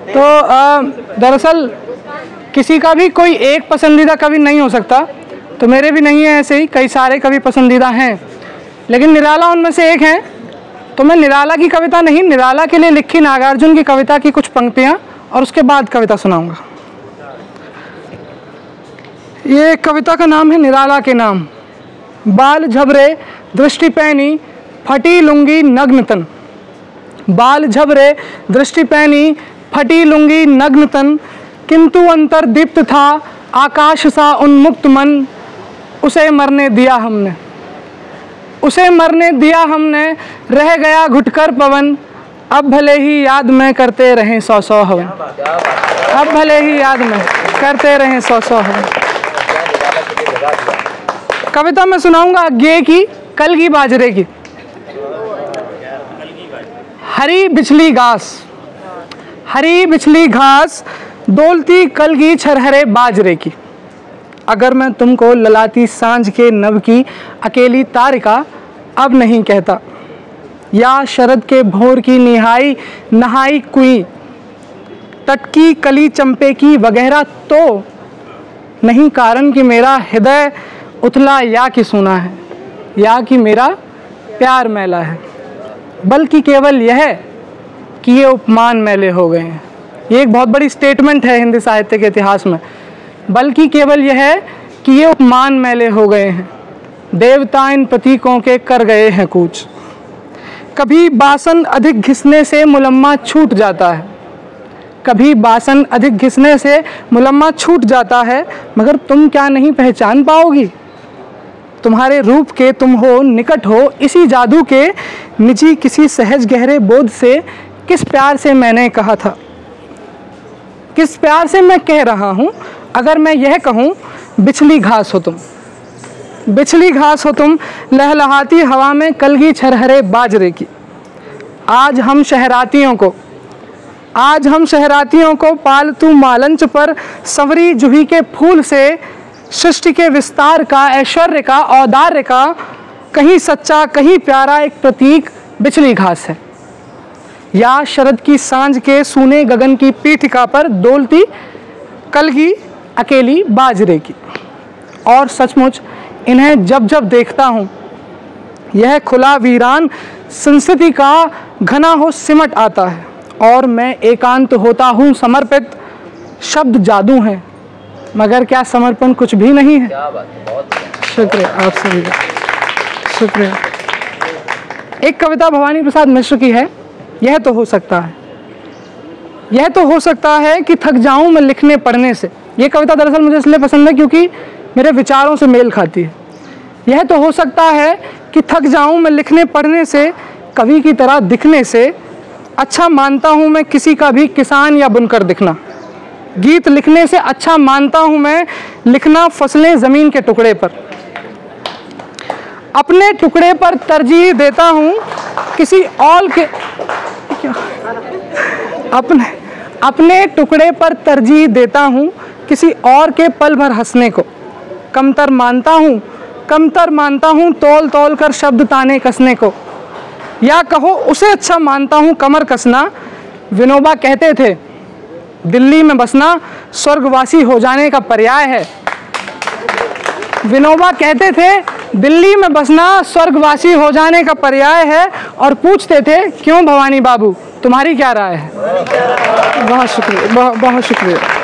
तो दरअसल किसी का भी कोई एक पसंदीदा कवि नहीं हो सकता, तो मेरे भी नहीं है, ऐसे ही कई सारे कवि पसंदीदा हैं, लेकिन निराला उनमें से एक हैं। तो मैं निराला की कविता नहीं, निराला के लिए लिखी नागार्जुन की कविता की कुछ पंक्तियाँ और उसके बाद कविता सुनाऊंगा। ये कविता का नाम है निराला के नाम। बाल झबरे दृष्टि पैनी फटी लुंगी नग्न तन, बाल झबरे दृष्टि पैनी फटी लुंगी नग्न तन, किंतु अंतर दीप्त था आकाश सा उन्मुक्त मन, उसे मरने दिया हमने, उसे मरने दिया हमने, रह गया घुटकर पवन, अब भले ही याद में करते रहें सौ सौ हवन, अब भले ही याद में करते रहें सौ सौ हवन। कविता मैं सुनाऊंगा गे की, कल की बाजरे की। हरी बिछली घास, हरी बिछली घास डोलती कल की छरहरे बाजरे की, अगर मैं तुमको ललाती सांझ के नभ की अकेली तारिका अब नहीं कहता, या शरद के भोर की निहाई नहाई कुई, टटकी कली चंपे की वगैरह, तो नहीं कारण कि मेरा हृदय उथला या कि सूना है, या कि मेरा प्यार मैला है, बल्कि केवल यह कि ये उपमान मैले हो गए हैं। ये एक बहुत बड़ी स्टेटमेंट है हिंदी साहित्य के इतिहास में। बल्कि केवल यह है कि ये उपमान मैले हो गए हैं, देवता इन प्रतीकों के कर गए हैं कूच। कभी बासन अधिक घिसने से मुलम्मा छूट जाता है, कभी बासन अधिक घिसने से मुलम्मा छूट जाता है, मगर तुम क्या नहीं पहचान पाओगी, तुम्हारे रूप के तुम हो निकट हो इसी जादू के, निजी किसी सहज गहरे बोध से किस प्यार से मैंने कहा था, किस प्यार से मैं कह रहा हूँ, अगर मैं यह कहूँ बिछली घास हो तुम, बिछली घास हो तुम, लहलहाती हवा में कलगी छरहरे बाजरे की। आज हम शहरातियों को, आज हम शहरातियों को पालतू मालंच पर संवरी जूही के फूल से, सृष्टि के विस्तार का, ऐश्वर्य का, औदार्य का, कहीं सच्चा कहीं प्यारा एक प्रतीक बिछली घास है, या शरद की सांझ के सूने गगन की पीठिका पर डोलती कलगी अकेली बाजरे की। और सचमुच इन्हें जब जब देखता हूँ, यह खुला वीरान संस्कृति का घना हो सिमट आता है, और मैं एकांत होता हूँ समर्पित। शब्द जादू हैं, मगर क्या समर्पण कुछ भी नहीं है। शुक्रिया आप सभी का, शुक्रिया। एक कविता भवानी प्रसाद मिश्र की है, यह तो हो सकता है, यह तो हो सकता है कि थक जाऊं मैं लिखने पढ़ने से। ये कविता दरअसल मुझे इसलिए पसंद है क्योंकि मेरे विचारों से मेल खाती है। यह तो हो सकता है कि थक जाऊं मैं लिखने पढ़ने से, कवि की तरह दिखने से, अच्छा मानता हूं मैं किसी का भी किसान या बुनकर दिखना। गीत लिखने से अच्छा मानता हूं मैं लिखना फसलें ज़मीन के टुकड़े पर, अपने टुकड़े पर तरजीह देता हूं किसी और के, अपने टुकड़े पर तरजीह देता हूं किसी और के पल भर हंसने को। कमतर मानता हूं तौल तौल कर शब्द ताने कसने को, या कहो उसे अच्छा मानता हूं कमर कसना। विनोबा कहते थे दिल्ली में बसना स्वर्गवासी हो जाने का पर्याय है। विनोबा कहते थे दिल्ली में बसना स्वर्गवासी हो जाने का पर्याय है, और पूछते थे क्यों भवानी बाबू तुम्हारी क्या राय है। बहुत शुक्रिया, बहुत शुक्रिया।